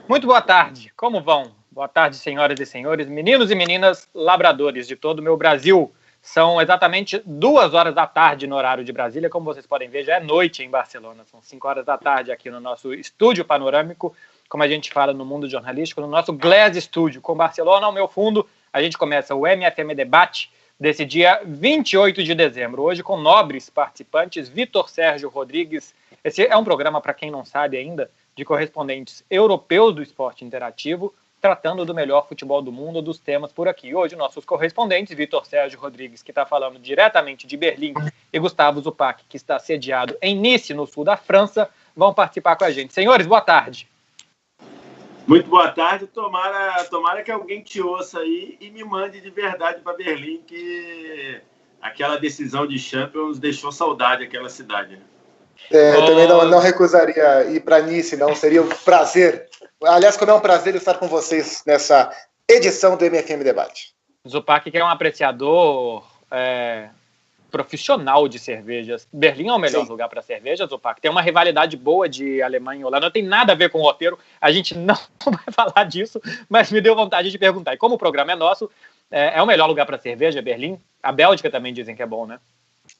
Muito boa tarde, como vão? Boa tarde, senhoras e senhores, meninos e meninas labradores de todo o meu Brasil. São exatamente 2 horas da tarde no horário de Brasília. Como vocês podem ver, já é noite em Barcelona. São 5 horas da tarde aqui no nosso estúdio panorâmico, como a gente fala no mundo jornalístico, no nosso Glass Studio. Com Barcelona ao meu fundo, a gente começa o MFM Debate desse dia 28 de dezembro. Hoje com nobres participantes, Vitor Sérgio Rodrigues. Esse é um programa, para quem não sabe ainda, de correspondentes europeus do esporte interativo, tratando do melhor futebol do mundo, dos temas por aqui. Hoje, nossos correspondentes, Vitor Sérgio Rodrigues, que está falando diretamente de Berlim, e Gustavo Zupac, que está sediado em Nice, no sul da França, vão participar com a gente. Senhores, boa tarde. Muito boa tarde. Tomara que alguém te ouça aí e me mande de verdade para Berlim, que aquela decisão de Champions deixou saudade aquela cidade. Eu também não recusaria ir para Nice, não. Seria um prazer. Aliás, como é um prazer estar com vocês nessa edição do MFM Debate. Zupac, que é um apreciador profissional de cervejas. Berlim é o melhor lugar para cerveja, Zupac. Tem uma rivalidade boa de Alemanha e Holanda. Não tem nada a ver com o roteiro. A gente não vai falar disso, mas me deu vontade de perguntar. E como o programa é nosso, é o melhor lugar para cerveja, Berlim? A Bélgica também dizem que é bom, né?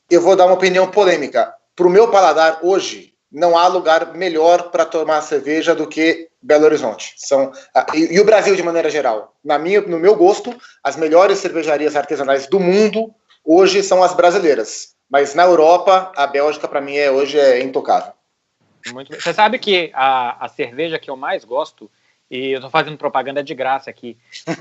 Eu vou dar uma opinião polêmica. Para o meu paladar, hoje, não há lugar melhor para tomar cerveja do que Belo Horizonte. E o Brasil, de maneira geral. No meu gosto, as melhores cervejarias artesanais do mundo, hoje, são as brasileiras. Mas na Europa, a Bélgica, para mim, hoje é intocável. Muito bem. Você sabe que a cerveja que eu mais gosto, e eu estou fazendo propaganda de graça aqui,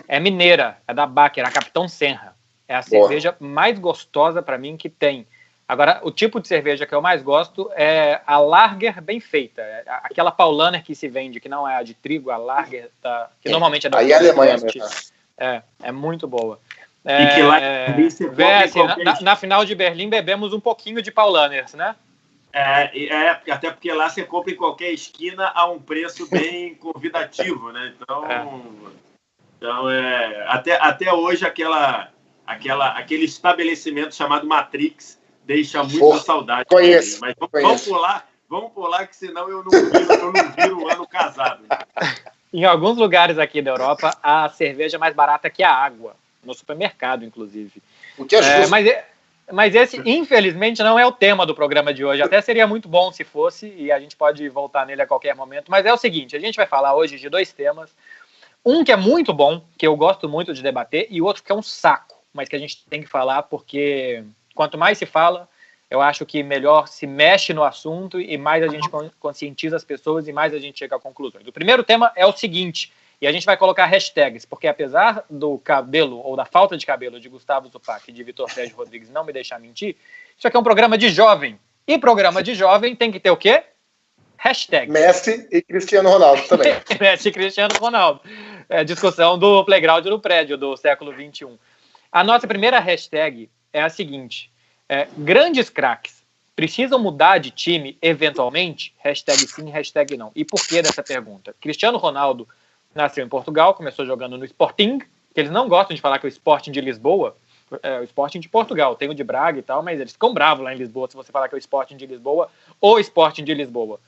é mineira, é da Baker, a Capitão Senra. É a cerveja mais gostosa para mim que tem. Agora, o tipo de cerveja que eu mais gosto é a Lager bem feita. Aquela Paulaner que se vende, que não é a de trigo, a Lager, que normalmente é da Alemanha mesmo. É muito boa. E que lá na final de Berlim bebemos um pouquinho de Paulaners, né? Até porque lá você compra em qualquer esquina a um preço bem convidativo, né? Então até hoje aquele estabelecimento chamado Matrix deixa muita saudade. Conheço. Mas vamos pular, que senão eu não viro o ano casado. Em alguns lugares aqui da Europa, a cerveja é mais barata que a água. No supermercado, inclusive. O que é justo. Mas esse, infelizmente, não é o tema do programa de hoje. Até seria muito bom se fosse, e a gente pode voltar nele a qualquer momento. Mas é o seguinte, a gente vai falar hoje de 2 temas. Um que é muito bom, que eu gosto muito de debater, e outro que é um saco, mas que a gente tem que falar porque quanto mais se fala, eu acho que melhor se mexe no assunto e mais a gente conscientiza as pessoas e mais a gente chega a conclusões. O primeiro tema é o seguinte, e a gente vai colocar hashtags, porque apesar do cabelo ou da falta de cabelo de Gustavo Zupac e de Vitor Sérgio Rodrigues não me deixar mentir, isso aqui é um programa de jovem. E programa de jovem tem que ter o quê? Hashtag. Messi e Cristiano Ronaldo também. Messi e Cristiano Ronaldo. Discussão do playground do prédio do século XXI. A nossa primeira hashtag é a seguinte. Grandes craques precisam mudar de time eventualmente? Hashtag sim, hashtag não. E por que dessa pergunta? Cristiano Ronaldo nasceu em Portugal, começou jogando no Sporting, que eles não gostam de falar que é o Sporting de Lisboa, é o Sporting de Portugal, tem o de Braga e tal, mas eles ficam bravos lá em Lisboa se você falar que é o Sporting de Lisboa ou Sporting de Lisboa.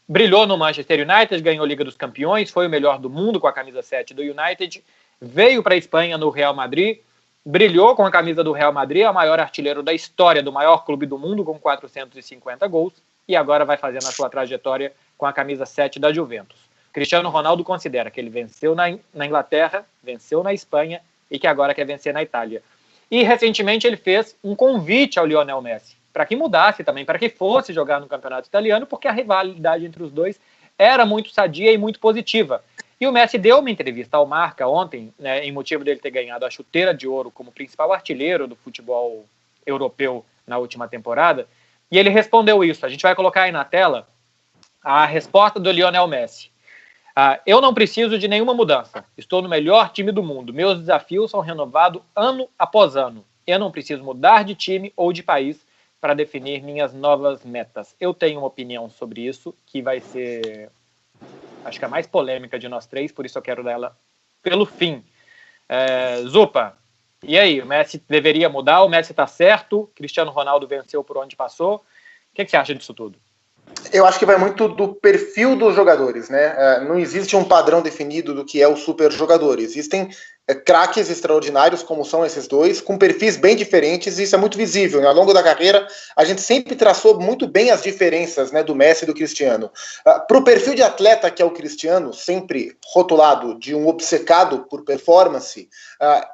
Brilhou no Manchester United, ganhou a Liga dos Campeões, foi o melhor do mundo com a camisa 7 do United, veio para a Espanha no Real Madrid, brilhou com a camisa do Real Madrid, é o maior artilheiro da história do maior clube do mundo, com 450 gols, e agora vai fazendo a sua trajetória com a camisa 7 da Juventus. Cristiano Ronaldo considera que ele venceu na Inglaterra, venceu na Espanha e que agora quer vencer na Itália. E recentemente ele fez um convite ao Lionel Messi para que mudasse também, para que fosse jogar no campeonato italiano, porque a rivalidade entre os dois era muito sadia e muito positiva. E o Messi deu uma entrevista ao Marca ontem, né, em motivo dele ter ganhado a chuteira de ouro como principal artilheiro do futebol europeu na última temporada, e ele respondeu isso. A gente vai colocar aí na tela a resposta do Lionel Messi. Eu não preciso de nenhuma mudança. Estou no melhor time do mundo. Meus desafios são renovados ano após ano. Eu não preciso mudar de time ou de país para definir minhas novas metas. Eu tenho uma opinião sobre isso que vai ser, acho que a mais polêmica de nós três, por isso eu quero dar ela pelo fim. Zupa, e aí? O Messi deveria mudar? O Messi está certo? Cristiano Ronaldo venceu por onde passou? O que você acha disso tudo? Eu acho que vai muito do perfil dos jogadores, né? Não existe um padrão definido do que é o super jogador. Existem craques extraordinários, como são esses dois, com perfis bem diferentes, e isso é muito visível, né? Ao longo da carreira, a gente sempre traçou muito bem as diferenças, né, do Messi e do Cristiano. Para o perfil de atleta que é o Cristiano, sempre rotulado de um obcecado por performance,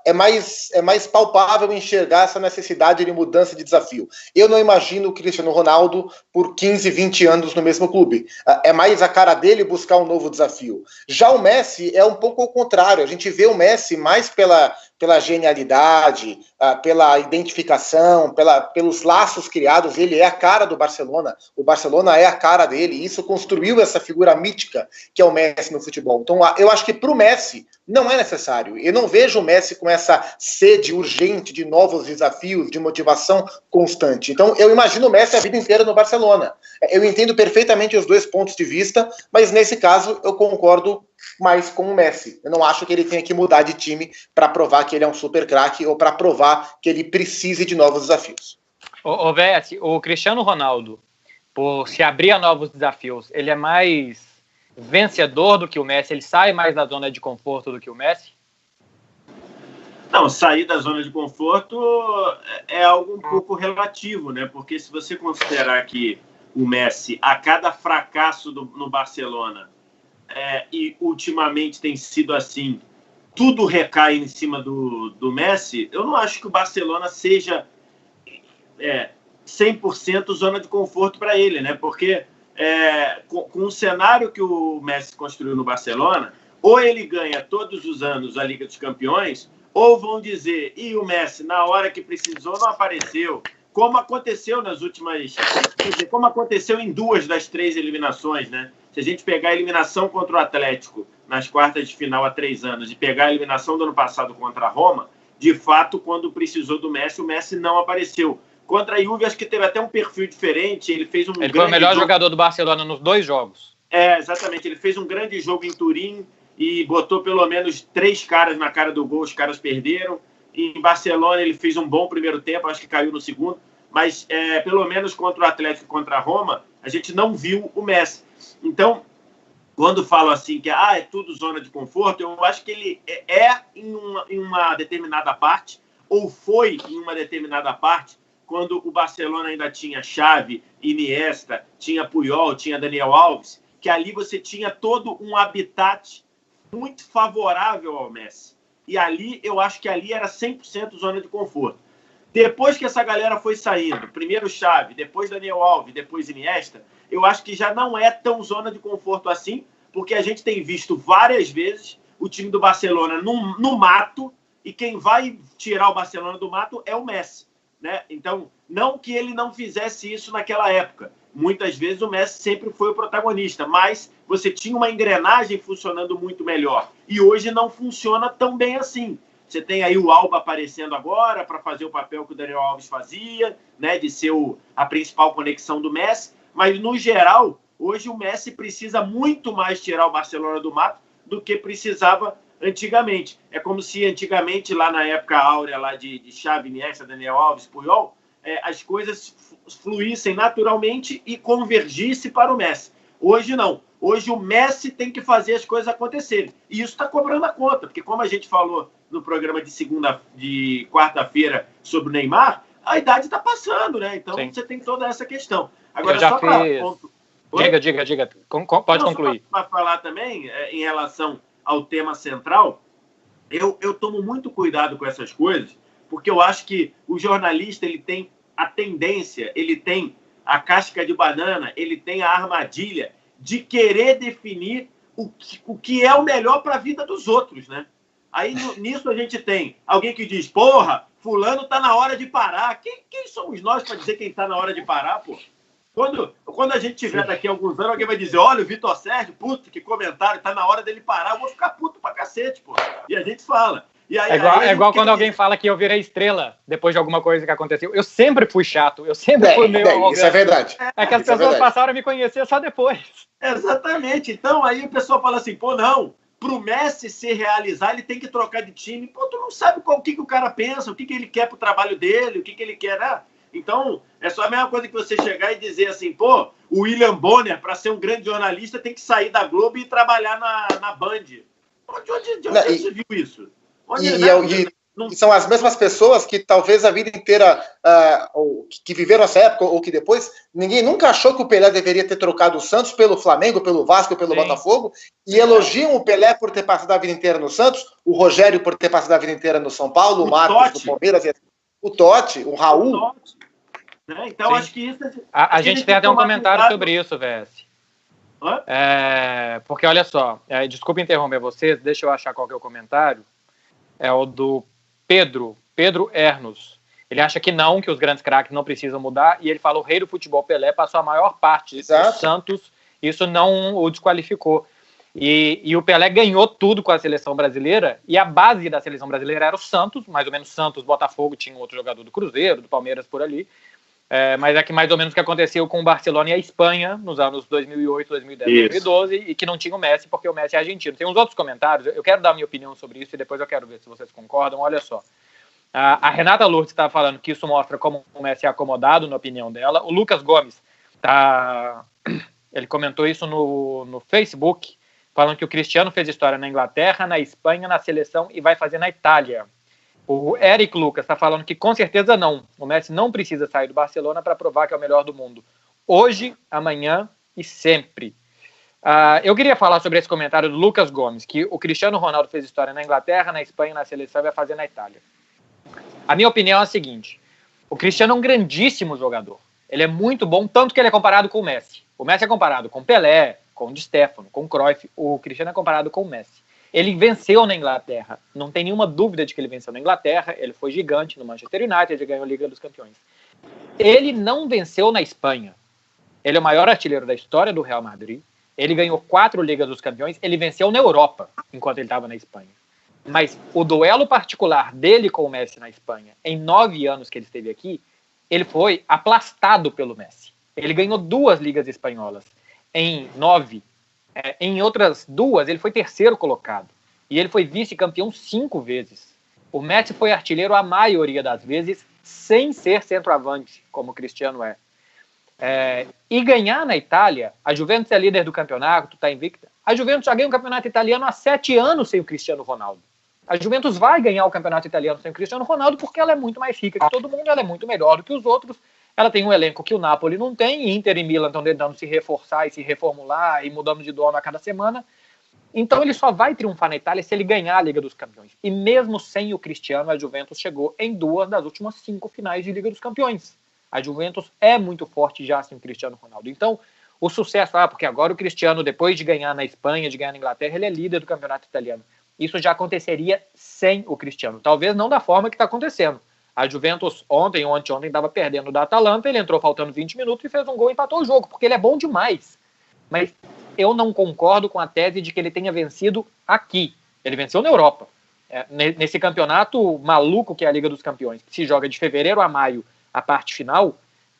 é mais palpável enxergar essa necessidade de mudança de desafio. Eu não imagino o Cristiano Ronaldo por 15, 20 anos no mesmo clube. É mais a cara dele buscar um novo desafio. Já o Messi é um pouco ao contrário. A gente vê o Messi mais pela genialidade, pela identificação, pelos laços criados. Ele é a cara do Barcelona. O Barcelona é a cara dele. E isso construiu essa figura mítica que é o Messi no futebol. Então, eu acho que para o Messi não é necessário. Eu não vejo o Messi com essa sede urgente de novos desafios, de motivação constante. Então, eu imagino o Messi a vida inteira no Barcelona. Eu entendo perfeitamente os dois pontos de vista, mas nesse caso eu concordo mais com o Messi. Eu não acho que ele tenha que mudar de time para provar que ele é um super craque ou para provar que ele precise de novos desafios. O Vessi, o Cristiano Ronaldo, por se abrir a novos desafios, ele é mais vencedor do que o Messi? Ele sai mais da zona de conforto do que o Messi? Não, sair da zona de conforto é algo um pouco relativo, né? Porque se você considerar que o Messi, a cada fracasso no Barcelona, e ultimamente tem sido assim, tudo recai em cima do Messi, eu não acho que o Barcelona seja 100% zona de conforto para ele, né? Porque com o cenário que o Messi construiu no Barcelona, ou ele ganha todos os anos a Liga dos Campeões, ou vão dizer, e o Messi, na hora que precisou, não apareceu, como aconteceu nas últimas... Quer dizer, como aconteceu em 2 das 3 eliminações, né? Se a gente pegar a eliminação contra o Atlético nas quartas de final há 3 anos e pegar a eliminação do ano passado contra a Roma, de fato, quando precisou do Messi, o Messi não apareceu. Contra a Juve, acho que teve até um perfil diferente. Ele fez um Ele foi o melhor jogador do Barcelona nos 2 jogos. Exatamente. Ele fez um grande jogo em Turim e botou pelo menos 3 caras na cara do gol. Os caras perderam. Em Barcelona, ele fez um bom primeiro tempo. Acho que caiu no segundo. Mas, pelo menos contra o Atlético e contra a Roma, a gente não viu o Messi. Então, quando falo assim que é tudo zona de conforto, eu acho que ele em uma determinada parte, ou foi em uma determinada parte, quando o Barcelona ainda tinha Xavi, Iniesta, tinha Puyol, tinha Daniel Alves, que ali você tinha todo um habitat muito favorável ao Messi. E ali, eu acho que ali era 100% zona de conforto. Depois que essa galera foi saindo, primeiro Xavi, depois Daniel Alves, depois Iniesta, eu acho que já não é tão zona de conforto assim, porque a gente tem visto várias vezes o time do Barcelona no mato, e quem vai tirar o Barcelona do mato é o Messi, né? Então, não que ele não fizesse isso naquela época. Muitas vezes o Messi sempre foi o protagonista, mas você tinha uma engrenagem funcionando muito melhor. E hoje não funciona tão bem assim. Você tem aí o Alba aparecendo agora para fazer o papel que o Daniel Alves fazia, né, de ser a principal conexão do Messi. Mas, no geral, hoje o Messi precisa muito mais tirar o Barcelona do mato do que precisava antigamente. É como se antigamente, lá na época áurea lá de Xavi, Iniesta, Daniel Alves, Puyol, as coisas fluíssem naturalmente e convergissem para o Messi. Hoje não. Hoje o Messi tem que fazer as coisas acontecerem. E isso está cobrando a conta, porque como a gente falou no programa de quarta-feira sobre o Neymar, a idade está passando, né? Então Sim. Você tem toda essa questão. Agora, só para... Diga. Pode concluir. Para falar também, em relação ao tema central, eu tomo muito cuidado com essas coisas, porque eu acho que o jornalista ele tem a tendência, ele tem a casca de banana, ele tem a armadilha de querer definir o que é o melhor para a vida dos outros, né? Aí nisso a gente tem alguém que diz, porra, fulano tá na hora de parar. Quem somos nós para dizer quem tá na hora de parar, pô? Quando a gente tiver daqui a alguns anos, alguém vai dizer, olha, o Vitor Sérgio, puto, que comentário, tá na hora dele parar, eu vou ficar puto pra cacete, pô. E a gente fala. E aí, é igual quando alguém fala que eu virei estrela depois de alguma coisa que aconteceu. Eu sempre fui chato, eu sempre fui meio arrogante. Isso é verdade. É que as pessoas passaram a me conhecer só depois. Exatamente. Então aí o pessoal fala assim, pô, não, pro Messi se realizar, ele tem que trocar de time. Pô, tu não sabe o que o cara pensa, o que ele quer pro trabalho dele, o que ele quer, né? Então, é só a mesma coisa que você chegar e dizer assim, pô, o William Bonner, para ser um grande jornalista, tem que sair da Globo e trabalhar na Band. De onde você viu isso? E são as mesmas pessoas que talvez a vida inteira, que viveram essa época, ou que depois, ninguém nunca achou que o Pelé deveria ter trocado o Santos pelo Flamengo, pelo Vasco, pelo Botafogo, e elogiam o Pelé por ter passado a vida inteira no Santos, o Rogério por ter passado a vida inteira no São Paulo, o Marcos do Palmeiras, o Totti, o Raul. Né? Então, acho que isso... A gente tem até um comentário sobre isso, VS. Porque, olha só, desculpa interromper vocês, deixa eu achar qual que é o comentário. É o do Pedro Ernos. Ele acha que os grandes craques não precisam mudar, e ele fala: o rei do futebol Pelé passou a maior parte do Santos, isso não o desqualificou. E o Pelé ganhou tudo com a seleção brasileira, e a base da seleção brasileira era o Santos, mais ou menos Santos, Botafogo, tinha um outro jogador do Cruzeiro, do Palmeiras por ali, mas é que mais ou menos o que aconteceu com o Barcelona e a Espanha nos anos 2008, 2010, isso. 2012, e que não tinha o Messi, porque o Messi é argentino. Tem uns outros comentários, eu quero dar a minha opinião sobre isso, e depois eu quero ver se vocês concordam. Olha só, a Renata Lourdes está falando que isso mostra como o Messi é acomodado, na opinião dela. O Lucas Gomes, ele comentou isso no Facebook, falando que o Cristiano fez história na Inglaterra, na Espanha, na seleção e vai fazer na Itália. O Eric Lucas está falando que com certeza não. O Messi não precisa sair do Barcelona para provar que é o melhor do mundo. Hoje, amanhã e sempre. Eu queria falar sobre esse comentário do Lucas Gomes, que o Cristiano Ronaldo fez história na Inglaterra, na Espanha, na seleção e vai fazer na Itália. A minha opinião é a seguinte: o Cristiano é um grandíssimo jogador. Ele é muito bom, tanto que ele é comparado com o Messi. O Messi é comparado com Pelé, com Di Stefano, com Cruyff. O Cristiano é comparado com o Messi. Ele venceu na Inglaterra, não tem nenhuma dúvida de que ele venceu na Inglaterra, ele foi gigante no Manchester United, ele ganhou a Liga dos Campeões. Ele não venceu na Espanha. Ele é o maior artilheiro da história do Real Madrid, ele ganhou 4 Ligas dos Campeões, ele venceu na Europa, enquanto ele estava na Espanha. Mas o duelo particular dele com o Messi na Espanha, em 9 anos que ele esteve aqui, ele foi aplastado pelo Messi. Ele ganhou 2 Ligas espanholas. Em 9, em outras 2, ele foi terceiro colocado. E ele foi vice-campeão 5 vezes. O Messi foi artilheiro a maioria das vezes, sem ser centroavante, como o Cristiano é. E ganhar na Itália, a Juventus é líder do campeonato, está invicta. A Juventus já ganha o campeonato italiano há 7 anos sem o Cristiano Ronaldo. A Juventus vai ganhar o campeonato italiano sem o Cristiano Ronaldo porque ela é muito mais rica que todo mundo, ela é muito melhor do que os outros. Ela tem um elenco que o Napoli não tem, e Inter e Milan estão tentando se reforçar e se reformular e mudando de dono a cada semana. Então ele só vai triunfar na Itália se ele ganhar a Liga dos Campeões. E mesmo sem o Cristiano, a Juventus chegou em 2 das últimas 5 finais de Liga dos Campeões. A Juventus é muito forte já sem o Cristiano Ronaldo. Então, o sucesso, porque agora o Cristiano, depois de ganhar na Espanha, de ganhar na Inglaterra, ele é líder do campeonato italiano. Isso já aconteceria sem o Cristiano. Talvez não da forma que está acontecendo. A Juventus ontem ou anteontem estava perdendo da Atalanta, ele entrou faltando 20 minutos e fez um gol e empatou o jogo, porque ele é bom demais. Mas eu não concordo com a tese de que ele tenha vencido aqui. Ele venceu na Europa. Nesse campeonato maluco que é a Liga dos Campeões, que se joga de fevereiro a maio, a parte final,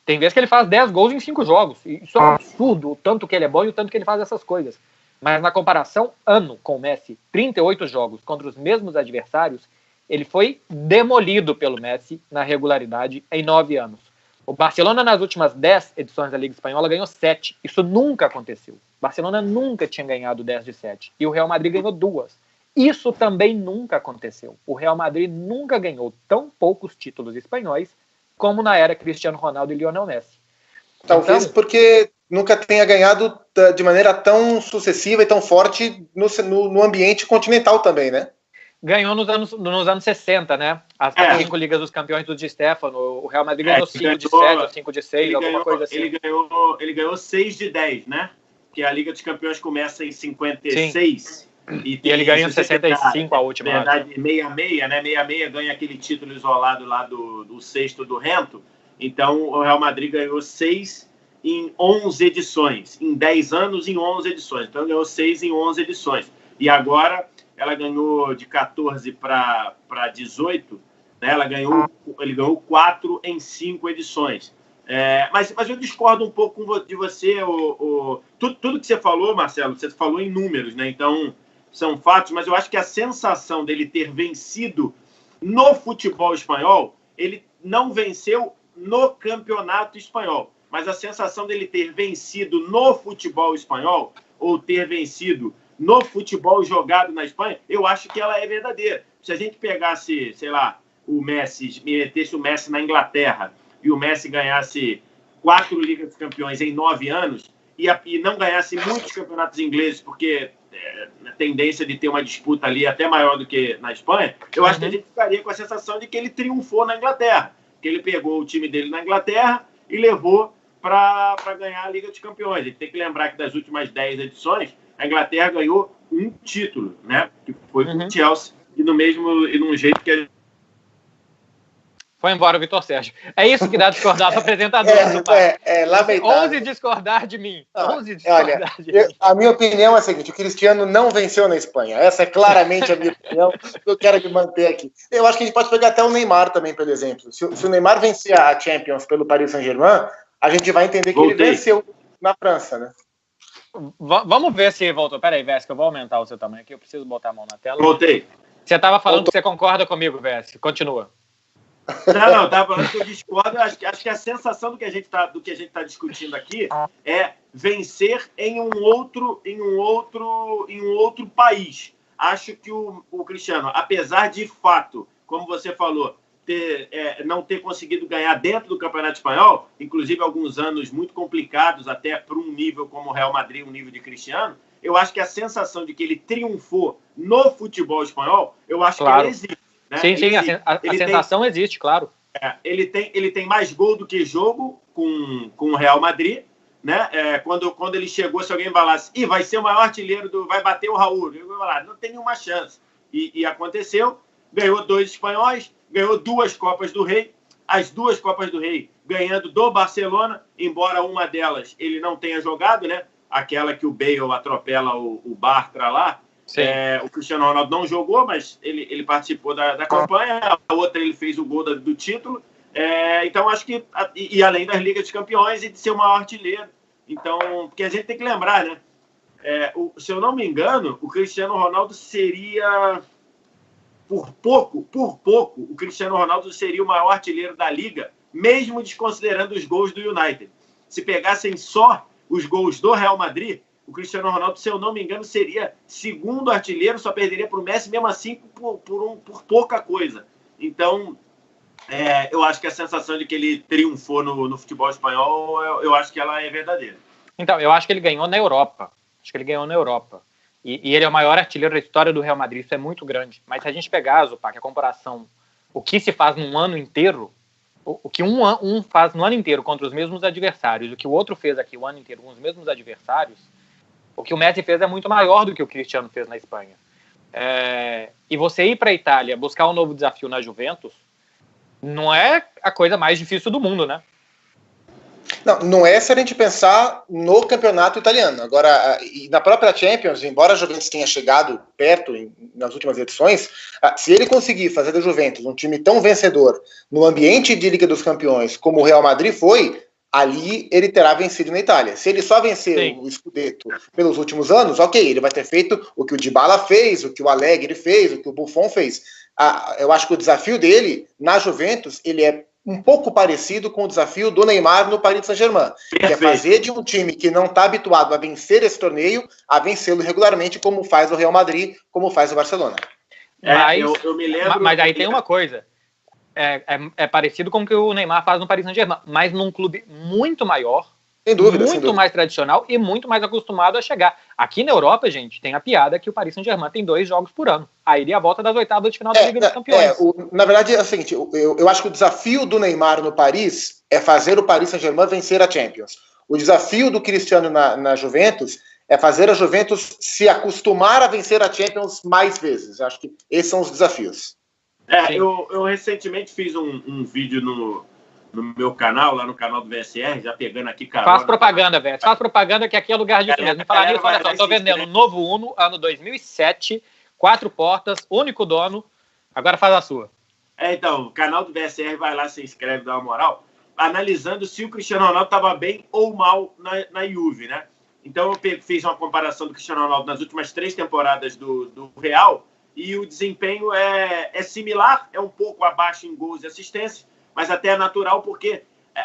tem vezes que ele faz 10 gols em 5 jogos. Isso é um absurdo, o tanto que ele é bom e o tanto que ele faz essas coisas. Mas na comparação, ano com o Messi, 38 jogos contra os mesmos adversários, ele foi demolido pelo Messi na regularidade em 9 anos. O Barcelona, nas últimas 10 edições da Liga Espanhola, ganhou 7. Isso nunca aconteceu. O Barcelona nunca tinha ganhado 10 de 7. E o Real Madrid ganhou 2. Isso também nunca aconteceu. O Real Madrid nunca ganhou tão poucos títulos espanhóis como na era Cristiano Ronaldo e Lionel Messi. Talvez porque nunca tenha ganhado de maneira tão sucessiva e tão forte no ambiente continental também, né? Ganhou nos anos 60, né? As 5 Ligas dos Campeões do Di Stefano. O Real Madrid ganhou 5 de 7 ou 5 de 6, alguma coisa assim. Ele ganhou 6 de 10, né? Porque a Liga dos Campeões começa em 56. Sim. E ele ganhou em 65 a última. Verdade, 66, né? 66 ganha aquele título isolado lá do sexto do Rento. Então, o Real Madrid ganhou 6 em 11 edições. Em 10 anos, em 11 edições. Então, ganhou 6 em 11 edições. E agora, ela ganhou de 14 para 18. Né? Ele ganhou 4 em 5 edições. Mas eu discordo um pouco de você. Tudo que você falou, Marcelo, você falou em números, né? Então, são fatos, mas eu acho que a sensação dele ter vencido no futebol espanhol, ele não venceu no campeonato espanhol. Mas a sensação dele ter vencido no futebol espanhol ou ter vencido no futebol jogado na Espanha, eu acho que ela é verdadeira. Se a gente pegasse, sei lá, o Messi, metesse o Messi na Inglaterra e o Messi ganhasse 4 Ligas dos Campeões em 9 anos e não ganhasse muitos campeonatos ingleses, porque a tendência de ter uma disputa ali até maior do que na Espanha, eu acho que a gente ficaria com a sensação de que ele triunfou na Inglaterra, que ele pegou o time dele na Inglaterra e levou para ganhar a Liga dos Campeões. A gente tem que lembrar que das últimas 10 edições, a Inglaterra ganhou um título, né? Que foi com o Chelsea, e num jeito que foi embora o Vitor Sérgio. É isso que dá discordar do apresentador. Lamentável. Ouse discordar de mim. De mim. A minha opinião é a seguinte: o Cristiano não venceu na Espanha. Essa é claramente a minha opinião. Eu quero me manter aqui. Eu acho que a gente pode pegar até o Neymar também, por exemplo. Se o Neymar vencer a Champions pelo Paris Saint-Germain, a gente vai entender que ele venceu na França, né? Vamos ver se voltou. Peraí, Vessi, que eu vou aumentar o seu tamanho aqui. Eu preciso botar a mão na tela. Voltei. Você estava falando que você concorda comigo, Vessi. Continua. Não, estava falando que eu discordo. Acho que a sensação do que a gente está discutindo aqui é vencer em um outro país. Acho que o Cristiano, apesar de fato, como você falou, não ter conseguido ganhar dentro do Campeonato Espanhol, inclusive alguns anos muito complicados até para um nível como o Real Madrid, um nível de Cristiano, eu acho que a sensação de que ele triunfou no futebol espanhol, eu acho que ele existe. Né? Sim, a sensação existe, claro. Ele tem mais gol do que jogo com o Real Madrid, né? Quando ele chegou, se alguém falasse, vai ser o maior artilheiro, vai bater o Raul, eu vou falar, não tem nenhuma chance. E aconteceu, ganhou 2 espanhóis, ganhou 2 Copas do Rei, as 2 Copas do Rei ganhando do Barcelona, embora uma delas ele não tenha jogado, né? Aquela que o Bale atropela o Bartra lá. O Cristiano Ronaldo não jogou, mas ele participou da campanha. A outra ele fez o gol do título. Então acho que, e além das Ligas dos Campeões e de ser o maior artilheiro. Então, porque a gente tem que lembrar, né? Se eu não me engano, o Cristiano Ronaldo seria, por pouco, o Cristiano Ronaldo seria o maior artilheiro da Liga, mesmo desconsiderando os gols do United. Se pegassem só os gols do Real Madrid, o Cristiano Ronaldo, se eu não me engano, seria segundo artilheiro, só perderia para o Messi, mesmo assim, por pouca coisa. Então, eu acho que a sensação de que ele triunfou no futebol espanhol, eu acho que ela é verdadeira. Então, eu acho que ele ganhou na Europa. E ele é o maior artilheiro da história do Real Madrid, isso é muito grande. Mas se a gente pegar, Zupac, a comparação, o que se faz num ano inteiro, o que um faz no ano inteiro contra os mesmos adversários, o que o outro fez aqui o ano inteiro com os mesmos adversários, o que o Messi fez é muito maior do que o Cristiano fez na Espanha. E você ir para a Itália buscar um novo desafio na Juventus não é a coisa mais difícil do mundo, né? Não é se a gente pensar no campeonato italiano. Agora, na própria Champions, embora a Juventus tenha chegado perto nas últimas edições, se ele conseguir fazer da Juventus um time tão vencedor no ambiente de Liga dos Campeões como o Real Madrid foi, ali ele terá vencido na Itália. Se ele só vencer o Scudetto pelos últimos anos, ok, ele vai ter feito o que o Dybala fez, o que o Allegri fez, o que o Buffon fez. Eu acho que o desafio dele na Juventus, ele é um pouco parecido com o desafio do Neymar no Paris Saint-Germain, que é fazer de um time que não está habituado a vencer esse torneio, a vencê-lo regularmente, como faz o Real Madrid, como faz o Barcelona. Eu me lembro... Mas aí tem uma coisa, é parecido com o que o Neymar faz no Paris Saint-Germain, mas num clube muito maior, sem dúvida, muito mais tradicional e muito mais acostumado a chegar. Aqui na Europa, gente, tem a piada que o Paris Saint-Germain tem 2 jogos por ano. Aí a volta das oitavas de final da Liga dos Campeões. Na verdade, é o seguinte, eu acho que o desafio do Neymar no Paris é fazer o Paris Saint-Germain vencer a Champions. O desafio do Cristiano na Juventus é fazer a Juventus se acostumar a vencer a Champions mais vezes. Eu acho que esses são os desafios. Eu recentemente fiz um vídeo no meu canal, lá no canal do VSR, já pegando aqui carona. Faz propaganda, velho. Faz propaganda que aqui é lugar disso mesmo. Falar nisso, olha só, estou vendendo um novo Uno, ano 2007, 4 portas, único dono. Agora faz a sua. Então, o canal do VSR, vai lá, se inscreve, dá uma moral, analisando se o Cristiano Ronaldo estava bem ou mal na Juve, né? Então, eu fiz uma comparação do Cristiano Ronaldo nas últimas 3 temporadas do Real, e o desempenho é similar, é um pouco abaixo em gols e assistências, mas até é natural porque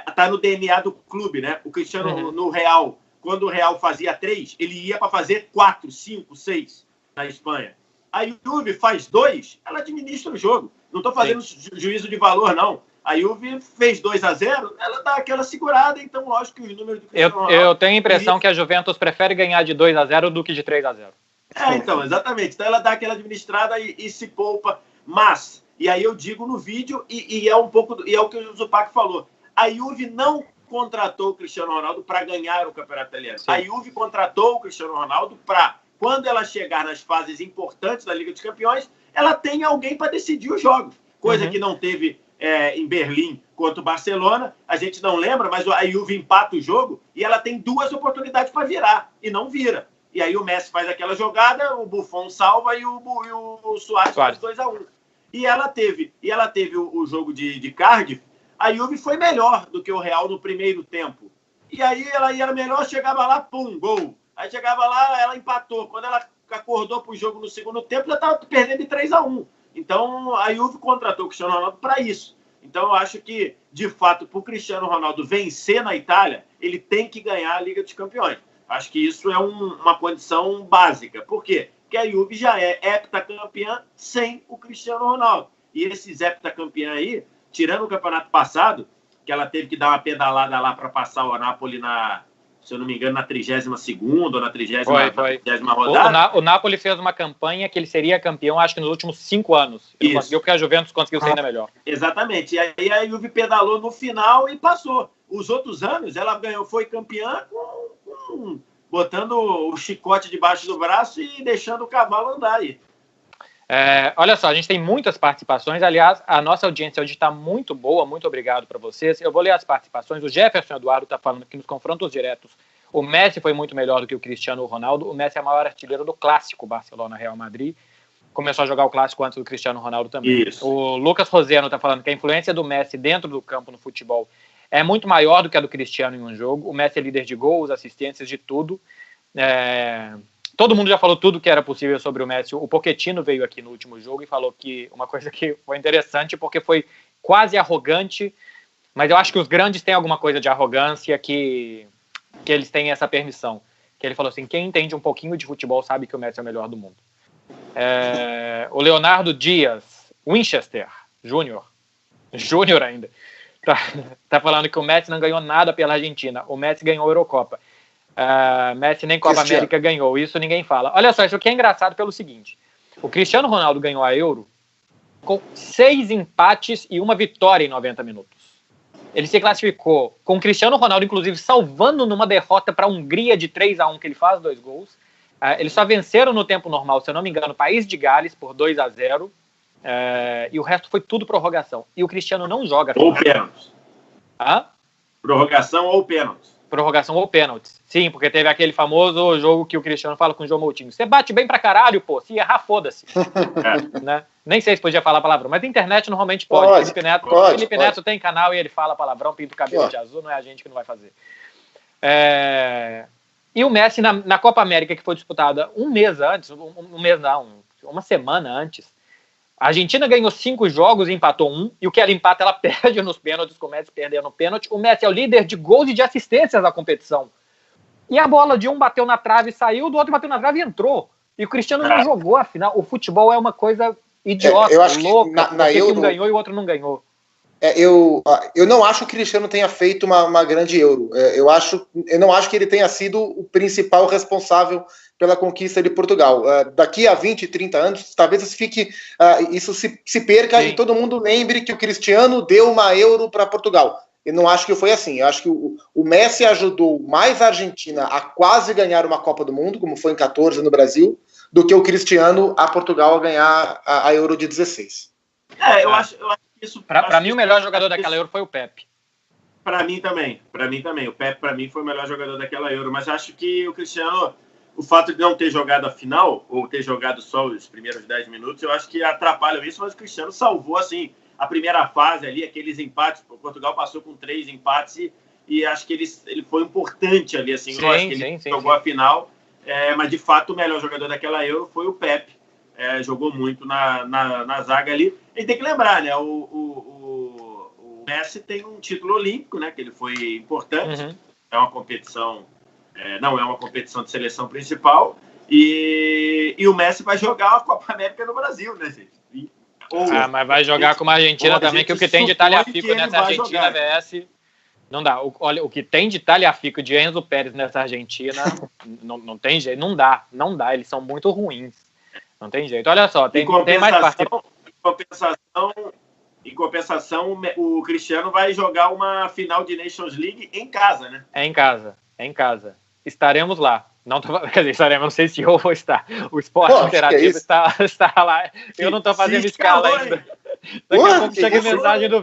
está no DNA do clube, né? O Cristiano no Real, quando o Real fazia 3, ele ia para fazer 4, 5, 6 na Espanha. A Juve faz 2, ela administra o jogo. Não estou fazendo juízo de valor, não. A Juve fez 2-0, ela dá aquela segurada, então lógico que os números do Cristiano Ronaldo... Eu tenho a impressão que a Juventus prefere ganhar de 2-0 do que de 3-0. Então, exatamente. Então ela dá aquela administrada e se poupa. Mas, e aí eu digo no vídeo, e é um pouco, e é o que o Zupac falou, a Juve não contratou o Cristiano Ronaldo para ganhar o Campeonato Italiano. Sim. A Juve contratou o Cristiano Ronaldo para, quando ela chegar nas fases importantes da Liga dos Campeões, ela tem alguém para decidir os jogos. Coisa que não teve em Berlim contra o Barcelona. A gente não lembra, mas a Juve empata o jogo e ela tem 2 oportunidades para virar, e não vira. E aí o Messi faz aquela jogada, o Buffon salva e o Suárez faz 2-1. E ela teve o jogo de Cardiff. A Juve foi melhor do que o Real no primeiro tempo. E aí ela ia melhor, chegava lá, pum, gol. Aí chegava lá, ela empatou. Quando ela acordou para o jogo no segundo tempo, já estava perdendo de 3-1. Então a Juve contratou o Cristiano Ronaldo para isso. Então eu acho que, de fato, para o Cristiano Ronaldo vencer na Itália, ele tem que ganhar a Liga dos Campeões. Acho que isso é uma condição básica. Por quê? Porque a Juve já é heptacampeã sem o Cristiano Ronaldo. E esses heptacampeãs aí, tirando o campeonato passado, que ela teve que dar uma pedalada lá para passar o Napoli se eu não me engano, na 32ª ou na 30ª rodada. O Napoli fez uma campanha que ele seria campeão, acho que nos últimos 5 anos. Ele conseguiu, porque a Juventus conseguiu ser ainda melhor. Exatamente. E aí a Juve pedalou no final e passou. Os outros anos, ela foi campeã botando o chicote debaixo do braço e deixando o cavalo andar aí. Olha só, a gente tem muitas participações. Aliás, a nossa audiência hoje está muito boa. Muito obrigado para vocês. Eu vou ler as participações. O Jefferson Eduardo está falando que nos confrontos diretos o Messi foi muito melhor do que o Cristiano Ronaldo. O Messi é o maior artilheiro do clássico Barcelona-Real Madrid. Começou a jogar o clássico antes do Cristiano Ronaldo também. Isso. O Lucas Roseno está falando que a influência do Messi dentro do campo no futebol é muito maior do que a do Cristiano em um jogo. O Messi é líder de gols, assistências, de tudo. Todo mundo já falou tudo que era possível sobre o Messi. O Pochettino veio aqui no último jogo e falou que uma coisa que foi interessante, porque foi quase arrogante, mas eu acho que os grandes têm alguma coisa de arrogância que eles têm essa permissão. Que ele falou assim, quem entende um pouquinho de futebol sabe que o Messi é o melhor do mundo. O Leonardo Dias Winchester Júnior ainda, tá falando que o Messi não ganhou nada pela Argentina. O Messi ganhou a Eurocopa. Messi nem Copa América ganhou, isso ninguém fala. Olha só, isso aqui é engraçado pelo seguinte: o Cristiano Ronaldo ganhou a Euro com 6 empates e 1 vitória em 90 minutos. Ele se classificou com o Cristiano Ronaldo, inclusive, salvando numa derrota para a Hungria de 3-1, que ele faz 2 gols. Eles só venceram no tempo normal, se eu não me engano, o País de Gales por 2-0. E o resto foi tudo prorrogação. E o Cristiano não joga. Ou pênaltis. Prorrogação ou pênaltis. Sim, porque teve aquele famoso jogo que o Cristiano fala com o João Moutinho. Você bate bem pra caralho, pô. Se errar, foda-se. Né? Nem sei se podia falar palavrão, mas na internet normalmente pode. Felipe Neto tem canal e ele fala palavrão, pinta o cabelo de azul, não é a gente que não vai fazer. E o Messi, na Copa América, que foi disputada um mês antes, uma semana antes, a Argentina ganhou 5 jogos e empatou 1, e o que ela empata, ela perde nos pênaltis, com o Messi perdendo no pênalti. O Messi é o líder de gols e de assistências da competição. E a bola de um bateu na trave e saiu, do outro bateu na trave e entrou. E o Cristiano não jogou, afinal. O futebol é uma coisa idiota, eu acho louca. Que na Euro, um ganhou e o outro não ganhou. Eu não acho que o Cristiano tenha feito uma grande Euro. Eu não acho que ele tenha sido o principal responsável pela conquista de Portugal. Daqui a 20, 30 anos, talvez isso se perca. Sim. E todo mundo lembre que o Cristiano deu uma Euro para Portugal. Eu não acho que foi assim. Eu acho que o Messi ajudou mais a Argentina a quase ganhar uma Copa do Mundo, como foi em 14 no Brasil, do que o Cristiano a Portugal a ganhar a Euro de 16. Eu acho isso. Para mim, o melhor jogador daquela Euro foi o Pepe. Para mim também. O Pepe, para mim, foi o melhor jogador daquela Euro. Mas acho que o Cristiano, o fato de não ter jogado a final, ou ter jogado só os primeiros 10 minutos, eu acho que atrapalha isso, mas o Cristiano salvou, assim, a primeira fase ali, aqueles empates. O Portugal passou com 3 empates e acho que ele foi importante ali, assim. Eu acho que ele jogou a final, mas de fato o melhor jogador daquela Euro foi o Pepe. Jogou muito na zaga ali. A gente tem que lembrar, né? O Messi tem um título olímpico, né? Que ele foi importante. É uma competição, não é uma competição de seleção principal. E o Messi vai jogar a Copa América no Brasil, né, gente? Mas vai jogar com uma Argentina também, que o que tem de talhafico nessa Argentina VS... Não dá. Olha, o que tem de talhafico de Enzo Pérez nessa Argentina, não tem jeito, não dá. Eles são muito ruins. Não tem jeito. Olha só, tem mais participação. Em compensação, o Cristiano vai jogar uma final de Nations League em casa, né? É em casa. Estaremos lá. Quer dizer, estaremos, não sei se eu vou estar. O Esporte Interativo está lá. Eu não estou fazendo escala ainda. Daqui a pouco chega a mensagem do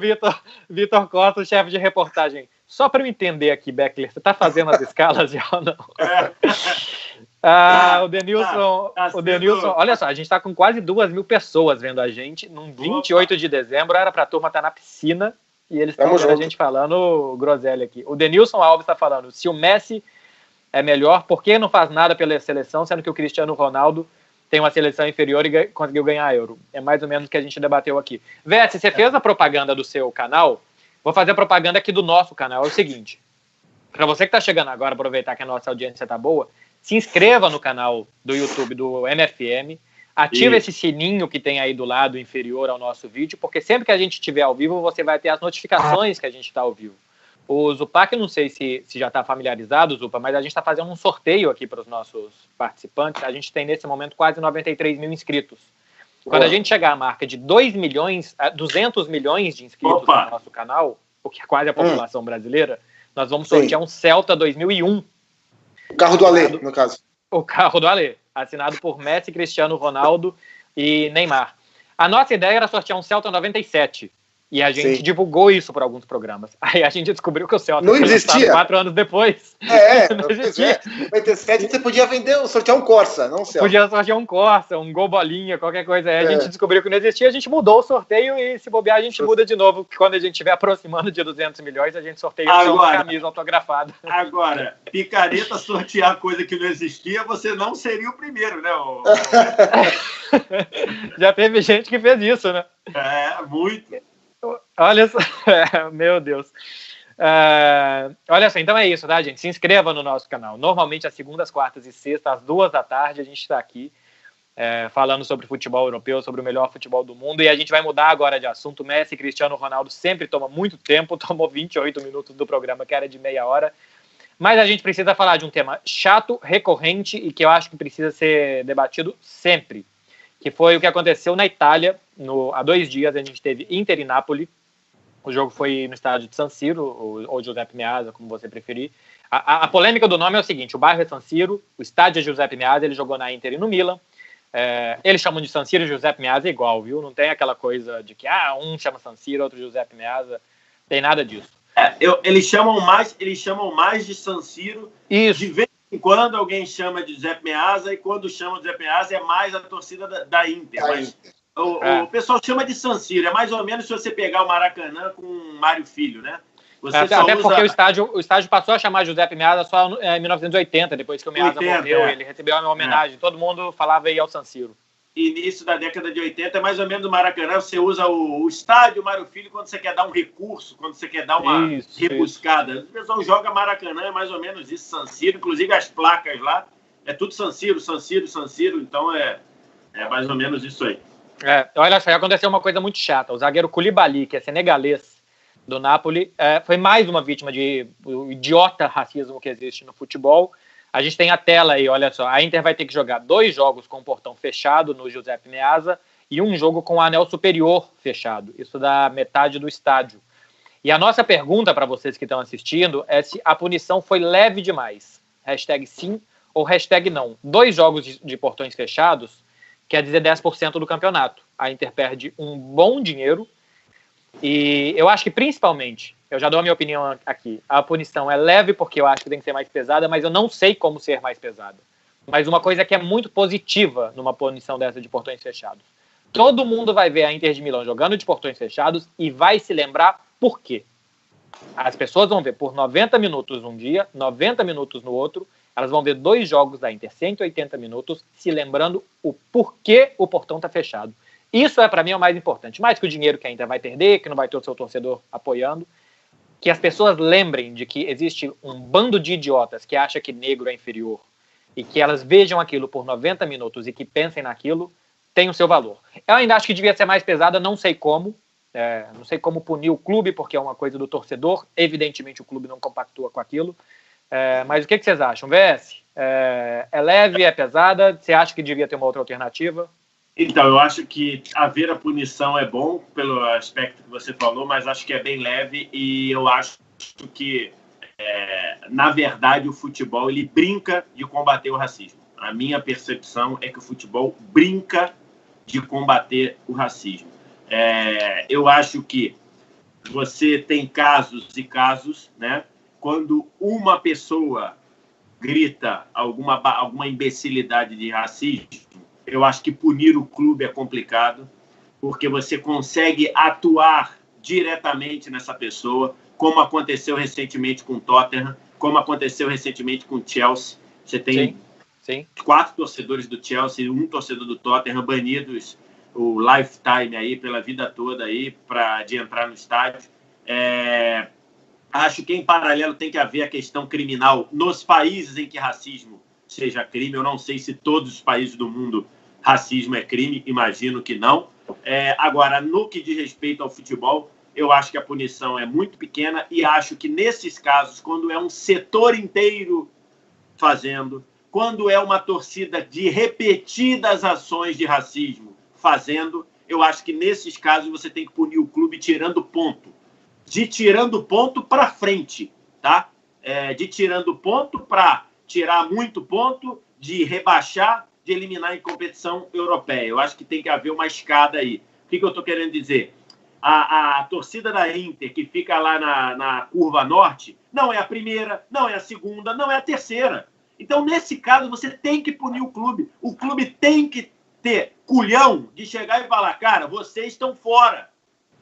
Vitor Costa, o chefe de reportagem. Só para eu entender aqui, Beckler, você está fazendo as escalas já ou não? O Denilson, olha só, a gente está com quase 2.000 pessoas vendo a gente. Num 28 de dezembro, era para a turma estar na piscina e eles estão vendo a gente falando groselha aqui. O Denilson Alves está falando, se o Messi é melhor, por que não faz nada pela seleção, sendo que o Cristiano Ronaldo tem uma seleção inferior e conseguiu ganhar Euro? É mais ou menos o que a gente debateu aqui. Vesse, você fez a propaganda do seu canal, vou fazer a propaganda aqui do nosso canal. É o seguinte, para você que está chegando agora, aproveitar que a nossa audiência está boa, se inscreva no canal do YouTube do MFM, ativa esse sininho que tem aí do lado inferior ao nosso vídeo, porque sempre que a gente estiver ao vivo, você vai ter as notificações que a gente está ao vivo. O Zupac, não sei se já está familiarizado, Zupa, mas a gente está fazendo um sorteio aqui para os nossos participantes. A gente tem, nesse momento, quase 93 mil inscritos. Quando a gente chegar à marca de 200 milhões de inscritos no nosso canal, o que é quase a população brasileira, nós vamos sortear um Celta 2001. O carro do Alê, no caso. O carro do Alê, assinado por Messi, Cristiano Ronaldo e Neymar. A nossa ideia era sortear um Celta 97. E a gente divulgou isso por alguns programas. Aí a gente descobriu que o Celta não existia 4 anos depois. Não existia. Em 97 você podia sortear um Corsa, não um Celta. Podia sortear um Corsa, um Gol Bolinha, qualquer coisa. Aí a gente descobriu que não existia, a gente mudou o sorteio e se bobear a gente muda de novo. Quando a gente estiver aproximando de 200 milhões, a gente sorteia uma camisa autografada. Agora, picareta sortear coisa que não existia, você não seria o primeiro, né? Já teve gente que fez isso, né? Muito. Olha só, meu Deus. Olha só, então é isso, tá, gente? Se inscreva no nosso canal. Normalmente, às segundas, quartas e sextas, às 14h, a gente está aqui falando sobre futebol europeu, sobre o melhor futebol do mundo. E a gente vai mudar agora de assunto. Messi e Cristiano Ronaldo sempre toma muito tempo, tomou 28 minutos do programa, que era de meia hora. Mas a gente precisa falar de um tema chato, recorrente e que eu acho que precisa ser debatido sempre. Que foi o que aconteceu na Itália. Há 2 dias a gente teve Inter e Napoli. O jogo foi no estádio de San Siro, ou Giuseppe Meazza, como você preferir. A polêmica do nome é o seguinte: o bairro é San Siro, o estádio é Giuseppe Meazza, ele jogou na Inter e no Milan. Eles chamam de San Siro e Giuseppe Meazza igual, viu? Não tem aquela coisa de que um chama San Siro, outro Giuseppe Meazza. Tem nada disso. Eles chamam mais de San Siro. Isso. De vez em quando alguém chama de Giuseppe Meazza, e quando chama de Giuseppe Meazza é mais a torcida da Inter. O pessoal chama de San Siro. É mais ou menos se você pegar o Maracanã com o Mário Filho, né? Porque o estádio passou a chamar Giuseppe Meazza só em 1980, depois que o Meazza morreu. Ele recebeu uma homenagem. Todo mundo falava aí ao San Siro. Início da década de 80, é mais ou menos o Maracanã. Você usa o estádio Mário Filho quando você quer dar um recurso, quando você quer dar uma rebuscada. O pessoal joga Maracanã, é mais ou menos isso, San Siro. Inclusive as placas lá, é tudo San Siro, San Siro, San Siro. Então é mais ou menos isso aí. Olha só, aconteceu uma coisa muito chata. O zagueiro Koulibaly, que é senegalês do Napoli, foi mais uma vítima do idiota racismo que existe no futebol. A gente tem a tela aí, olha só. A Inter vai ter que jogar 2 jogos com o portão fechado no Giuseppe Meazza e um jogo com o anel superior fechado. Isso dá metade do estádio. E a nossa pergunta para vocês que estão assistindo é se a punição foi leve demais. #sim ou #não. 2 jogos de portões fechados quer dizer 10% do campeonato. A Inter perde um bom dinheiro e eu acho que principalmente, eu já dou a minha opinião aqui, a punição é leve porque eu acho que tem que ser mais pesada, mas eu não sei como ser mais pesada. Mas uma coisa que é muito positiva numa punição dessa de portões fechados. Todo mundo vai ver a Inter de Milão jogando de portões fechados e vai se lembrar por quê. As pessoas vão ver por 90 minutos um dia, 90 minutos no outro, elas vão ver 2 jogos da Inter, 180 minutos, se lembrando o porquê o portão está fechado. Isso para mim é o mais importante, mais que o dinheiro que ainda vai perder, que não vai ter o seu torcedor apoiando, que as pessoas lembrem de que existe um bando de idiotas que acha que negro é inferior e que elas vejam aquilo por 90 minutos e que pensem naquilo, tem o seu valor. Eu ainda acho que devia ser mais pesada, não sei como, não sei como punir o clube, porque é uma coisa do torcedor, evidentemente o clube não compactua com aquilo, mas o que vocês acham? VS, é leve, é pesada, você acha que devia ter uma outra alternativa? Então, eu acho que haver a punição é bom, pelo aspecto que você falou, mas acho que é bem leve e eu acho que, na verdade, o futebol ele brinca de combater o racismo. A minha percepção é que o futebol brinca de combater o racismo. Eu acho que você tem casos e casos, né? Quando uma pessoa grita alguma imbecilidade de racismo, eu acho que punir o clube é complicado, porque você consegue atuar diretamente nessa pessoa, como aconteceu recentemente com o Tottenham, como aconteceu recentemente com o Chelsea. Você tem Sim. 4 torcedores do Chelsea e 1 torcedor do Tottenham banidos o lifetime aí, pela vida toda aí, de entrar no estádio. Acho que em paralelo tem que haver a questão criminal nos países em que racismo seja crime. Eu não sei se todos os países do mundo racismo é crime, imagino que não. Agora, no que diz respeito ao futebol, eu acho que a punição é muito pequena e acho que nesses casos, quando é um setor inteiro fazendo, quando é uma torcida de repetidas ações de racismo fazendo, eu acho que nesses casos você tem que punir o clube tirando ponto. De tirando ponto para frente, tá? De tirando ponto para tirar muito ponto, de rebaixar, de eliminar em competição europeia. Eu acho que tem que haver uma escada aí. O que eu estou querendo dizer? A torcida da Inter, que fica lá na curva norte, não é a primeira, não é a segunda, não é a terceira. Então, nesse caso, você tem que punir o clube. O clube tem que ter culhão de chegar e falar, cara, vocês estão fora.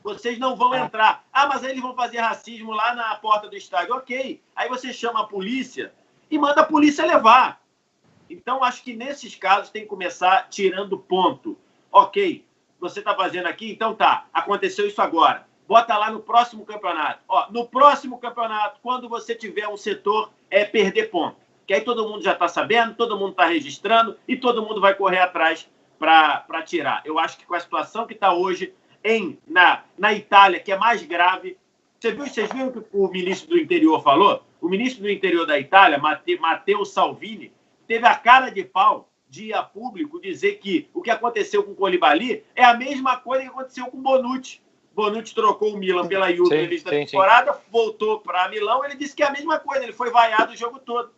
Vocês não vão entrar. Mas aí eles vão fazer racismo lá na porta do estádio. Ok. Aí você chama a polícia e manda a polícia levar. Então, acho que nesses casos tem que começar tirando ponto. Ok, você está fazendo aqui, então tá, aconteceu isso agora. Bota lá no próximo campeonato. No próximo campeonato, quando você tiver um setor, perder ponto. Que aí todo mundo já está sabendo, todo mundo está registrando e todo mundo vai correr atrás para tirar. Eu acho que com a situação que está hoje na Itália, que é mais grave. Vocês viram o que o ministro do Interior falou? O ministro do Interior da Itália, Matteo Salvini, teve a cara de pau de ir a público dizer que o que aconteceu com o Koulibaly é a mesma coisa que aconteceu com o Bonucci. Bonucci trocou o Milan pela Juve no início da temporada, voltou para Milão, ele disse que é a mesma coisa, ele foi vaiado o jogo todo.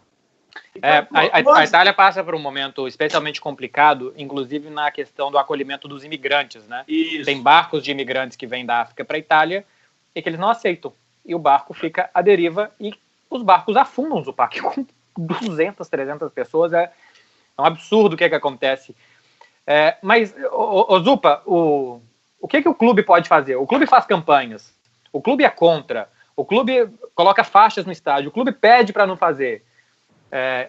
Então, a Itália passa por um momento especialmente complicado, inclusive na questão do acolhimento dos imigrantes, né? Isso. Tem barcos de imigrantes que vêm da África para a Itália e que eles não aceitam. E o barco fica à deriva e os barcos afundam o Zupac com 200, 300 pessoas. É um absurdo o que acontece. Mas, Zupa, o que o clube pode fazer? O clube faz campanhas, o clube é contra, o clube coloca faixas no estádio, o clube pede para não fazer.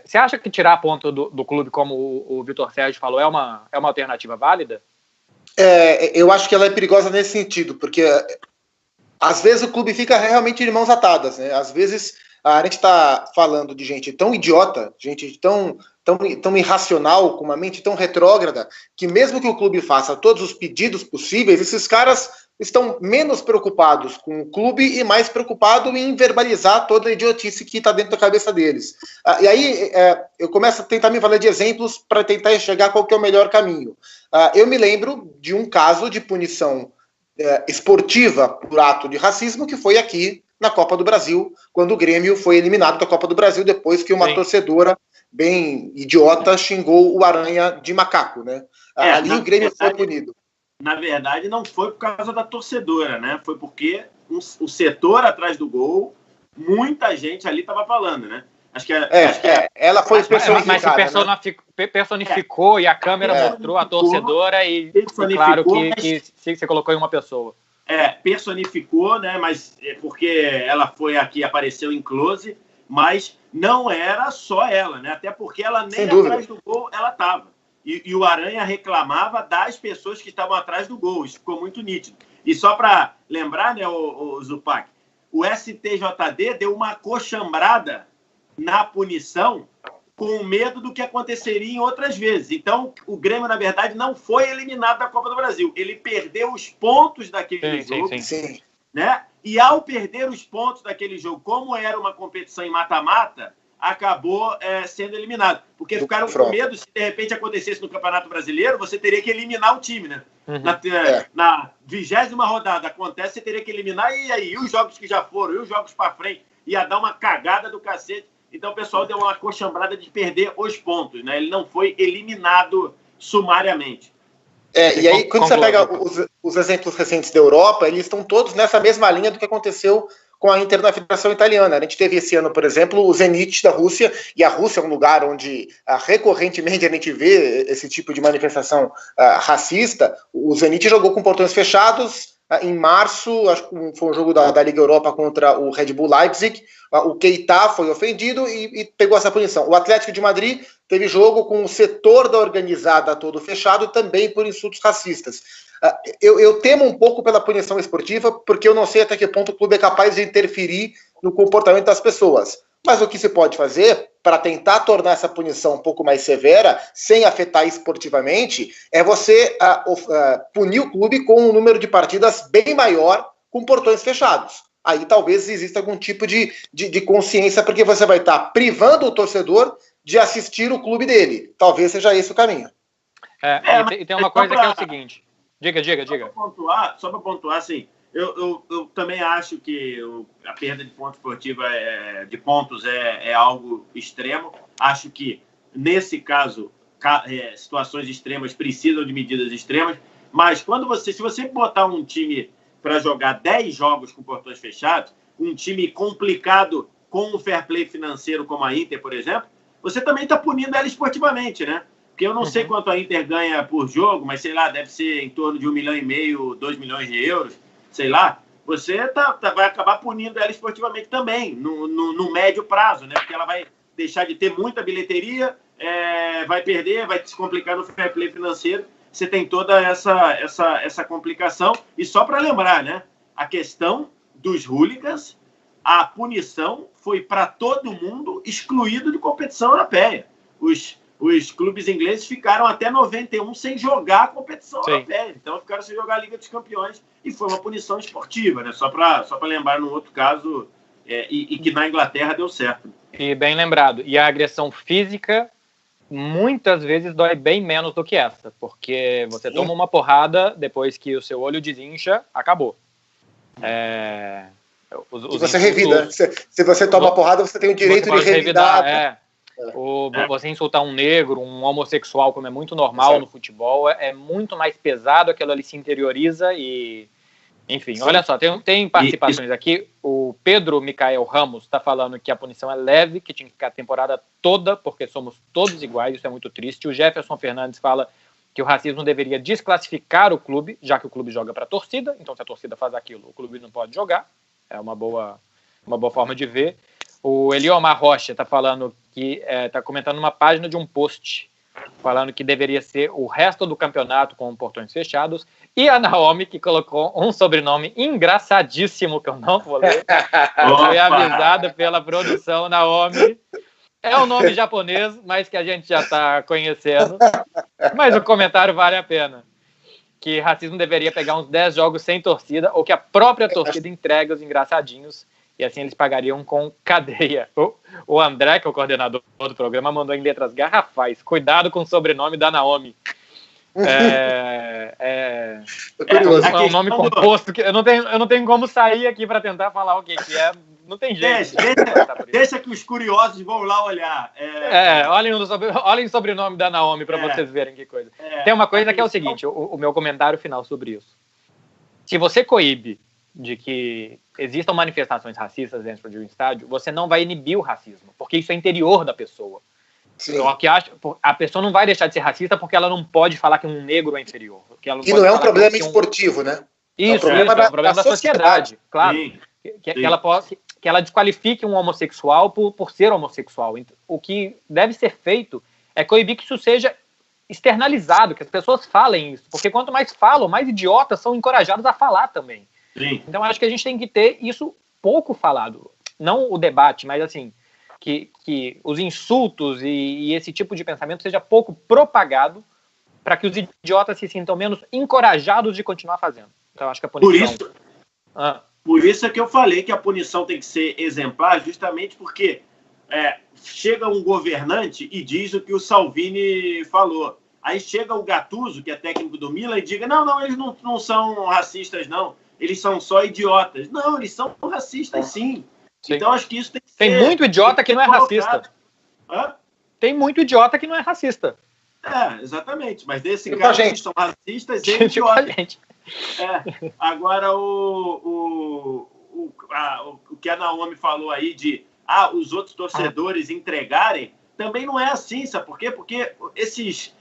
Você acha que tirar ponto do clube, como o Vitor Sérgio falou, é uma alternativa válida? Eu acho que ela é perigosa nesse sentido, porque às vezes o clube fica realmente de mãos atadas, né? Às vezes a gente está falando de gente tão idiota, gente tão irracional, com uma mente tão retrógrada, que mesmo que o clube faça todos os pedidos possíveis, esses caras estão menos preocupados com o clube e mais preocupados em verbalizar toda a idiotice que está dentro da cabeça deles. E aí eu começo a tentar me valer de exemplos para tentar enxergar qual que é o melhor caminho. Eu me lembro de um caso de punição esportiva por ato de racismo que foi aqui na Copa do Brasil, quando o Grêmio foi eliminado da Copa do Brasil depois que uma torcedora bem idiota xingou o Aranha de macaco, né? Ali o Grêmio foi punido. Na verdade, não foi por causa da torcedora, né? Foi porque o setor atrás do gol, muita gente ali estava falando, né? Ela foi personificada. Mas se personificou e a câmera mostrou a torcedora e claro que você colocou em uma pessoa. Personificou, né? Mas porque ela foi aqui, apareceu em close, mas não era só ela, né? Até porque ela nem atrás do gol ela estava. e o Aranha reclamava das pessoas que estavam atrás do gol. Isso ficou muito nítido. E só para lembrar, né, o Zupac, o STJD deu uma coxambrada na punição com medo do que aconteceria em outras vezes. Então, o Grêmio, na verdade, não foi eliminado da Copa do Brasil. Ele perdeu os pontos daquele jogo. Sim. Né? E ao perder os pontos daquele jogo, como era uma competição em mata-mata, acabou sendo eliminado. Porque ficaram com medo, se de repente acontecesse no Campeonato Brasileiro, você teria que eliminar o time, né? Uhum. Na 20ª rodada acontece, você teria que eliminar, e aí? E os jogos que já foram? E os jogos para frente? Ia dar uma cagada do cacete. Então o pessoal deu uma coxambrada de perder os pontos, né? Ele não foi eliminado sumariamente. E aí, quando você pega os exemplos recentes da Europa, eles estão todos nessa mesma linha do que aconteceu com a Inter na Federação Italiana. A gente teve esse ano, por exemplo, o Zenit da Rússia, e a Rússia é um lugar onde recorrentemente a gente vê esse tipo de manifestação racista. O Zenit jogou com portões fechados em março, acho que foi um jogo da Liga Europa contra o Red Bull Leipzig. O Keita foi ofendido e pegou essa punição. O Atlético de Madrid teve jogo com o setor da organizada todo fechado, também por insultos racistas. Eu temo um pouco pela punição esportiva, porque eu não sei até que ponto o clube é capaz de interferir no comportamento das pessoas. Mas o que se pode fazer para tentar tornar essa punição um pouco mais severa, sem afetar esportivamente, é você punir o clube com um número de partidas bem maior com portões fechados. Aí talvez exista algum tipo de consciência, porque você vai estar privando o torcedor de assistir o clube dele. Talvez seja esse o caminho. E tem uma coisa que é o seguinte. Diga. Só para pontuar, assim, eu também acho que a perda de ponto esportiva de pontos é algo extremo. Acho que, nesse caso, situações extremas precisam de medidas extremas. Mas se você botar um time para jogar 10 jogos com portões fechados, um time complicado com um fair play financeiro como a Inter, por exemplo, você também está punindo ela esportivamente, né? Porque eu não sei quanto a Inter ganha por jogo, mas, sei lá, deve ser em torno de 1,5 milhão, 2 milhões de euros, sei lá. Você vai acabar punindo ela esportivamente também, no médio prazo, né? Porque ela vai deixar de ter muita bilheteria, vai perder, vai se complicar no fair play financeiro. Você tem toda essa complicação. E só para lembrar, né? A questão dos hooligans, a punição foi para todo mundo excluído de competição europeia. Os clubes ingleses ficaram até 91 sem jogar a competição europeia. Então ficaram sem jogar a Liga dos Campeões e foi uma punição esportiva, né? Só para lembrar no outro caso, e que na Inglaterra deu certo. E bem lembrado. E a agressão física muitas vezes dói bem menos do que essa, porque você toma uma porrada, depois que o seu olho desincha, acabou. Você revida. Se você toma porrada, você tem o direito de revidar. Você insultar um negro, um homossexual, como é muito normal no futebol, é muito mais pesado, aquilo ali se interioriza e... Enfim, olha só, tem participações aqui. O Pedro Micael Ramos está falando que a punição é leve, que tinha que ficar a temporada toda, porque somos todos iguais, isso é muito triste. O Jefferson Fernandes fala que o racismo deveria desclassificar o clube, já que o clube joga para a torcida, então se a torcida faz aquilo, o clube não pode jogar. É uma boa forma de ver. O Eliomar Rocha está falando que está comentando uma página de um post falando que deveria ser o resto do campeonato com portões fechados, e a Naomi, que colocou um sobrenome engraçadíssimo, que eu não vou ler, foi avisada pela produção. Naomi é um nome japonês, mas que a gente já está conhecendo, mas o comentário vale a pena, que racismo deveria pegar uns 10 jogos sem torcida, ou que a própria torcida entregue os engraçadinhos, e assim eles pagariam com cadeia. O André, que é o coordenador do programa, mandou em letras garrafais: cuidado com o sobrenome da Naomi. É um nome composto que eu não tenho como sair aqui para tentar falar o que é. Não tem jeito. Deixa que os curiosos vão lá olhar. Olhem o sobrenome da Naomi para vocês verem que coisa. Tem uma coisa que é o seguinte, o meu comentário final sobre isso. Se você coíbe de que existam manifestações racistas dentro de um estádio, você não vai inibir o racismo, porque isso é interior da pessoa. Só que a pessoa não vai deixar de ser racista porque ela não pode falar que um negro é inferior. E não é um problema esportivo, né? Isso, é um problema da sociedade. Claro. Que ela desqualifique um homossexual por ser homossexual. O que deve ser feito é coibir que isso seja externalizado, que as pessoas falem isso, porque quanto mais falam, mais idiotas são encorajados a falar também. Sim. Então acho que a gente tem que ter isso pouco falado, não o debate, mas assim, que os insultos e esse tipo de pensamento seja pouco propagado para que os idiotas se sintam menos encorajados de continuar fazendo. Então acho que a punição... Por isso é que eu falei que a punição tem que ser exemplar, justamente porque chega um governante e diz o que o Salvini falou. Aí chega o Gattuso, que é técnico do Milan, e diga, não, eles não são racistas, não. Eles são só idiotas. Não, eles são racistas, sim. Então, acho que isso tem que ser... Tem muito idiota que não é racista. Tem muito idiota que não é racista. Exatamente. Mas desse caso, eles são racistas e idiotas. Agora, o que a Naomi falou aí de os outros torcedores entregarem, também não é assim, sabe por quê? Porque esses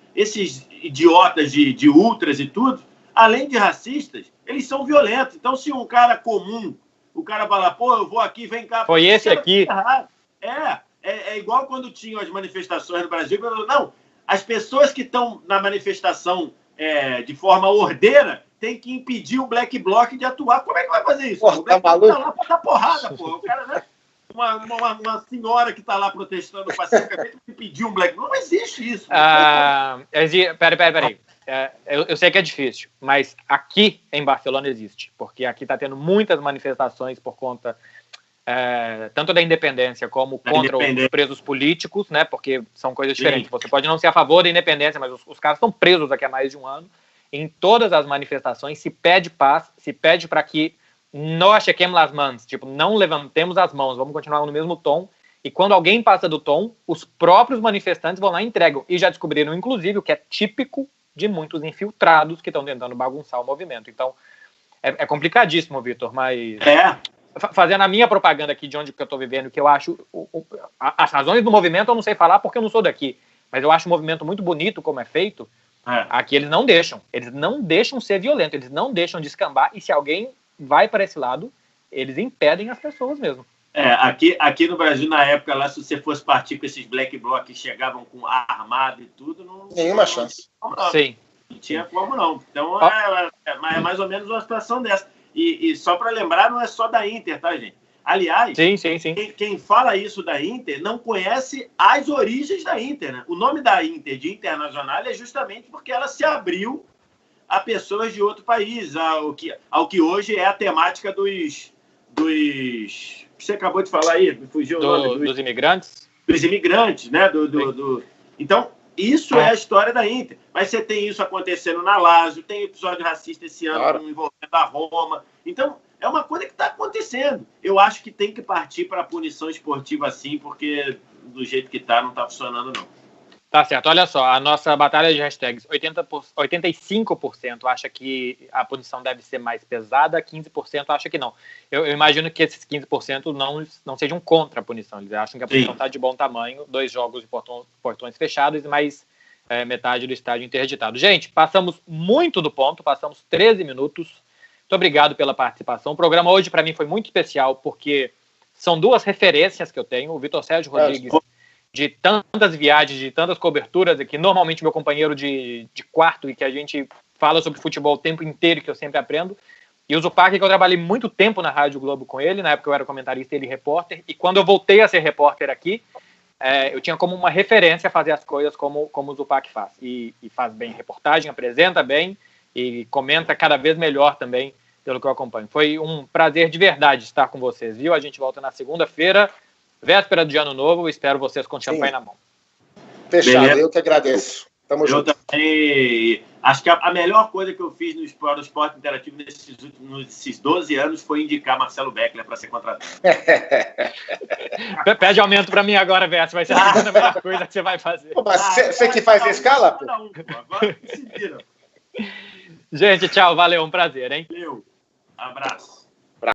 idiotas de ultras e tudo, além de racistas, eles são violentos. Então, se um cara comum, o cara fala, pô, eu vou aqui, vem cá... Foi esse aqui. É igual quando tinham as manifestações no Brasil. Não, as pessoas que estão na manifestação de forma ordeira têm que impedir o Black Bloc de atuar. Como é que vai fazer isso? Porra, o Black tá Bloc tá lá pra dar porrada, pô. O cara, né? Uma senhora que está lá protestando pacificamente impedir um Black Bloc. Não existe isso. Peraí. Eu sei que é difícil, mas aqui em Barcelona existe, porque aqui está tendo muitas manifestações por conta tanto da independência como contra os presos políticos, né? Porque são coisas diferentes. Você pode não ser a favor da independência, mas os caras estão presos aqui há mais de um ano. Em todas as manifestações se pede paz, se pede para que não achequemos as mãos, tipo, não levantemos as mãos, vamos continuar no mesmo tom. E quando alguém passa do tom, os próprios manifestantes vão lá e entregam. E já descobriram, inclusive, o que é típico de muitos infiltrados que estão tentando bagunçar o movimento. Então, é complicadíssimo, Vitor, mas... Fazendo a minha propaganda aqui de onde que eu estou vivendo, que eu acho... As razões do movimento eu não sei falar porque eu não sou daqui, mas eu acho o movimento muito bonito como é feito. Aqui eles não deixam ser violentos, eles não deixam descambar, e se alguém vai para esse lado, eles impedem as pessoas mesmo. Aqui no Brasil, na época, lá, se você fosse partir com esses Black Bloc que chegavam com armado e tudo, nenhuma chance. Sim. Não tinha como não. Então, é mais ou menos uma situação dessa. E só para lembrar, não é só da Inter, tá, gente? Aliás, sim. Quem fala isso da Inter não conhece as origens da Inter, né? O nome da Inter, de Internacional, é justamente porque ela se abriu a pessoas de outro país, ao que hoje é a temática dos você acabou de falar aí, me fugiu o nome. Dos imigrantes? Dos imigrantes, né? Então, isso é a história da Inter. Mas você tem isso acontecendo na Lazio, tem episódio racista esse ano envolvendo a Roma. Então, é uma coisa que está acontecendo. Eu acho que tem que partir para a punição esportiva assim, porque do jeito que está, não está funcionando, não. Tá certo, olha só, a nossa batalha de hashtags, 85% acha que a punição deve ser mais pesada, 15% acha que não. Eu imagino que esses 15% não sejam contra a punição, eles acham que a punição está de bom tamanho, 2 jogos de portões fechados e mais metade do estádio interditado. Gente, passamos muito do ponto, passamos 13 minutos, muito obrigado pela participação. O programa hoje para mim foi muito especial, porque são 2 referências que eu tenho, o Vitor Sérgio Rodrigues, de tantas viagens, de tantas coberturas, que normalmente meu companheiro de quarto e que a gente fala sobre futebol o tempo inteiro, que eu sempre aprendo, e o Zupac, que eu trabalhei muito tempo na Rádio Globo com ele, na época eu era comentarista e ele repórter, e quando eu voltei a ser repórter aqui, eu tinha como uma referência fazer as coisas como o Zupac faz, e faz bem reportagem, apresenta bem, e comenta cada vez melhor também, pelo que eu acompanho. Foi um prazer de verdade estar com vocês, viu? A gente volta na segunda-feira, véspera de Ano Novo, espero vocês com champanhe na mão. Fechado, beleza. Eu que agradeço. Tamo junto. Eu também acho que a melhor coisa que eu fiz no esporte interativo nesses 12 anos foi indicar Marcelo Beckler para ser contratado. Pede aumento para mim agora, Verso. Vai ser a segunda melhor coisa que você vai fazer. Pô, mas você que faz a escala? Agora se vira. Gente, tchau. Valeu, um prazer, hein? Valeu. Abraço.